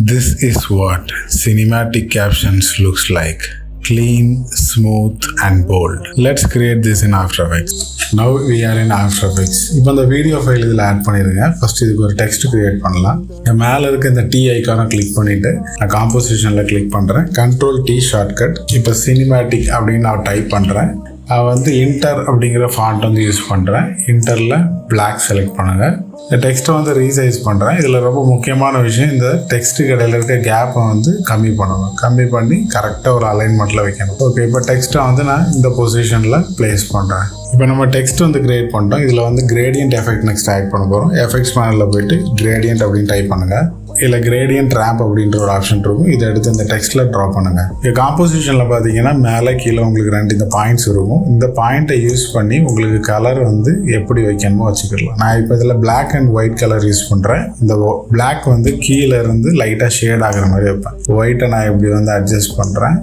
This is what cinematic captions looks like. Clean, smooth and bold. Let's create this in After Effects. Now we are in After Effects. இப்போ இந்த video file இதில் add பண்ணிடுங்க. First இதுக்கு ஒரு text create பண்ணலாம். மேலே இருக்க இந்த T ஐக்கானை கிளிக் பண்ணிவிட்டு நான் காம்போசிஷனில் கிளிக் பண்ணுறேன். Ctrl+T shortcut. இப்போ சினிமேட்டிக் அப்படின்னு நான் டைப் பண்ணுறேன். நான் வந்து இன்டர் அப்படிங்கிற ஃபாண்ட் வந்து யூஸ் பண்ணுறேன். இன்டரில் பிளாக் செலக்ட் பண்ணுங்கள். இந்த டெக்ஸ்ட்டை வந்து ரீசைஸ் பண்ணுறேன். இதில் ரொம்ப முக்கியமான விஷயம், இந்த டெக்ஸ்ட்டுக்கு இடையில இருக்க கேப்பை வந்து கம்மி பண்ணணும். கம்மி பண்ணி கரெக்டாக ஒரு அலைன்மெண்ட்டில் வைக்கணும். ஓகே, இப்போ டெக்ஸ்ட்டை வந்து நான் இந்த பொசிஷனில் ப்ளேஸ் பண்ணுறேன். இப்போ நம்ம டெக்ஸ்ட் வந்து கிரியேட் பண்ணிட்டோம். இதில் வந்து கிரேடியன்ட் எஃபெக்ட் நெக்ஸ்ட் ஆட் பண்ண போகிறோம். எஃபெக்ட்ஸ் பேனலில் போயிட்டு கிரேடியன்ட் அப்படின்னு டைப் பண்ணுங்கள். இல்லை கிரேடியன்ட் ரேம்ப் அப்படின்ற ஒரு ஆப்ஷன் இருக்கும். இதை எடுத்து இந்த டெக்ஸ்ட்டில் ட்ரா பண்ணுங்கள். இப்போ காம்போசிஷனில் பார்த்தீங்கன்னா மேலே கீழே உங்களுக்கு ரெண்டு இந்த பாயிண்ட்ஸ் இருக்கும். இந்த பாயிண்ட்டை யூஸ் பண்ணி உங்களுக்கு கலர் வந்து எப்படி வைக்கணுமோ வச்சுக்கலாம். நான் இப்போ இதில் black and white colour use பண்ணுறேன். இந்த பிளாக் வந்து கீழே இருந்து லைட்டாக ஷேட் ஆகிற மாதிரி வைப்பேன். ஒயிட்டை நான் இப்படி வந்து அட்ஜஸ்ட் பண்ணுறேன்.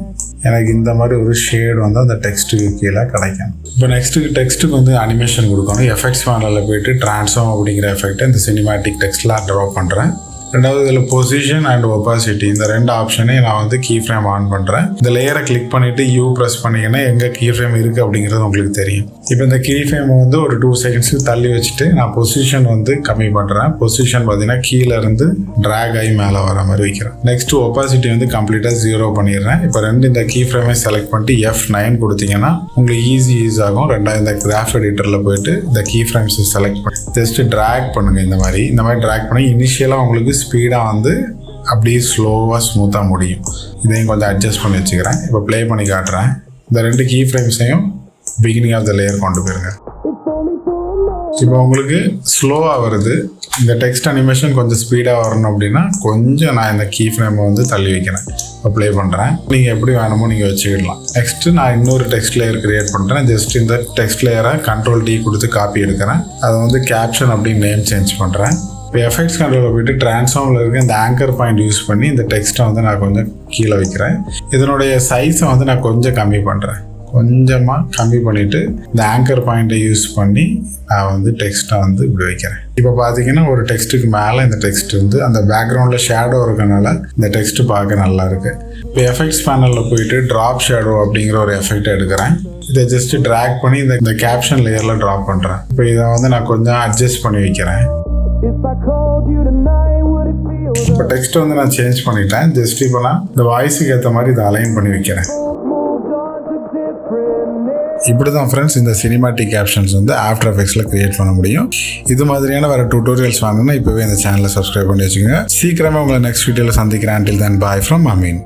எனக்கு இந்த மாதிரி ஒரு ஷேட் வந்து அந்த டெக்ஸ்ட்டுக்கு கீழே கிடைக்கும். இப்போ டெக்ஸ்ட்டுக்கு வந்து அனிமேஷன் கொடுக்கணும். எஃபெக்ட்ஸ் பேனலில் போயிட்டு ட்ரான்ஸ்ஃபார்ம் அப்படிங்கிற எஃபெக்ட்டை இந்த சினிமேட்டிக் டெக்ஸ்ட்டில் ட்ரா பண்ணுறேன். ரெண்டாவது இதில் பொசிஷன் அண்ட் ஒப்பாசிட்டி இந்த ரெண்டு ஆப்ஷனையும் நான் வந்து கீ ஃப்ரேம் ஆன் பண்ணுறேன். இந்த லேயரை கிளிக் பண்ணிவிட்டு யூ ப்ரெஸ் பண்ணிங்கன்னா எங்கே கீ ஃப்ரேம் இருக்குது அப்படிங்கிறது உங்களுக்கு தெரியும். இப்போ இந்த கீ ஃப்ரேம் வந்து ஒரு 2 செகண்ட்ஸுக்கு தள்ளி வச்சுட்டு நான் பொசிஷன் வந்து கம்மி பண்ணுறேன். பொசிஷன் பார்த்தீங்கன்னா கீழே இருந்து ட்ராக் ஆகி மேலே வர மாதிரி வைக்கிறேன். நெக்ஸ்ட் ஒப்பாசிட்டி வந்து கம்ப்ளீட்டாக 0 பண்ணிடுறேன். இப்போ இந்த கீ ஃப்ரேமை செலக்ட் பண்ணிட்டு F9 கொடுத்தீங்கன்னா உங்களுக்கு யூஸ் ஆகும். ரெண்டாவது இந்த கிராஃப் எடிட்டரில் போயிட்டு இந்த கீ ஃப்ரேம்ஸை செலக்ட் பண்ணி ஜஸ்ட் ட்ராக் பண்ணுங்கள். இந்த மாதிரி ட்ராக் பண்ணி இனிஷியலாக உங்களுக்கு ஸ்பீடாக வந்து அப்படியே ஸ்லோவாக ஸ்மூத்தாக முடியும். இதையும் கொஞ்சம் அட்ஜஸ்ட் பண்ணி வச்சுக்கிறேன். இப்போ ப்ளே பண்ணி காட்டுறேன். இந்த 2 கீ ஃப்ரேம்ஸையும் பிகினிங் ஆஃப் த லேயர் கொண்டு போயிருங்க. இப்போ உங்களுக்கு ஸ்லோவாக வருது. இந்த டெக்ஸ்ட் அனிமேஷன் கொஞ்சம் ஸ்பீடாக வரணும் அப்படின்னா கொஞ்சம் நான் இந்த கீ ஃப்ரேமை வந்து தள்ளி வைக்கிறேன். இப்போ ப்ளே பண்ணுறேன். நீங்கள் எப்படி வேணுமோ நீங்கள் வச்சுக்கிடலாம். நெக்ஸ்ட்டு நான் இன்னொரு டெக்ஸ்ட் லேயர் கிரியேட் பண்ணுறேன். ஜஸ்ட் இந்த டெக்ஸ்ட் லேயரை Ctrl+T கொடுத்து காப்பி எடுக்கிறேன். அதை வந்து கேப்ஷன் அப்படின்னு நேம் சேஞ்ச் பண்ணுறேன். இப்போ எஃபெக்ட்ஸ் கண்ட்ரோலில் போய்ட்டு ட்ரான்ஸ்ஃபார்மில் இருக்க இந்த ஆங்கர் பாயிண்ட் யூஸ் பண்ணி இந்த டெக்ஸ்ட்டை வந்து நான் கொஞ்சம் கீழே வைக்கிறேன். இதனுடைய சைஸை வந்து நான் கொஞ்சம் கம்மி பண்ணுறேன். கொஞ்சமாக கம்மி பண்ணிவிட்டு இந்த ஆங்கர் பாயிண்ட்டை யூஸ் பண்ணி நான் வந்து டெக்ஸ்ட்டை வந்து இப்படி வைக்கிறேன். இப்போ பார்த்தீங்கன்னா ஒரு டெக்ஸ்ட்டுக்கு மேலே இந்த டெக்ஸ்ட் வந்து அந்த பேக்ரவுண்டில் ஷேடோ இருக்கனால இந்த டெக்ஸ்ட்டு பார்க்க நல்லா இருக்குது. இப்போ எஃபெக்ட்ஸ் பேனலில் போயிட்டு ட்ராப் ஷேடோ அப்படிங்கிற ஒரு எஃபெக்ட் எடுக்கிறேன். இதை ஜஸ்ட்டு ட்ராக் பண்ணி இந்த கேப்ஷன் லேயரில் ட்ராப் பண்ணுறேன். இப்போ இதை வந்து நான் கொஞ்சம் அட்ஜஸ்ட் பண்ணி வைக்கிறேன். இப்போ டெக்ஸ்ட் வந்து நான் சேஞ்ச் பண்ணிட்டேன். ஜஸ்ட் இப்போ நான் இந்த வாய்ஸுக்கு ஏற்ற மாதிரி இதை அலைன் பண்ணி வைக்கிறேன். இப்படி தான் ஃப்ரெண்ட்ஸ் இந்த சினிமேட்டிக் கேப்ஷன்ஸ் வந்து ஆஃப்டர் எஃபெக்ட்ஸில் கிரியேட் பண்ண முடியும். இது மாதிரியான வேறு டியூட்டோரியல்ஸ் வாங்கணும்னா இப்போவே இந்த சேனலை சப்ஸ்கிரைப் பண்ணி வச்சுக்கோங்க. சீக்கிரமாக உங்களை நெக்ஸ்ட் வீடியோவில் சந்திக்கிறேன். Until then, bye from Amin.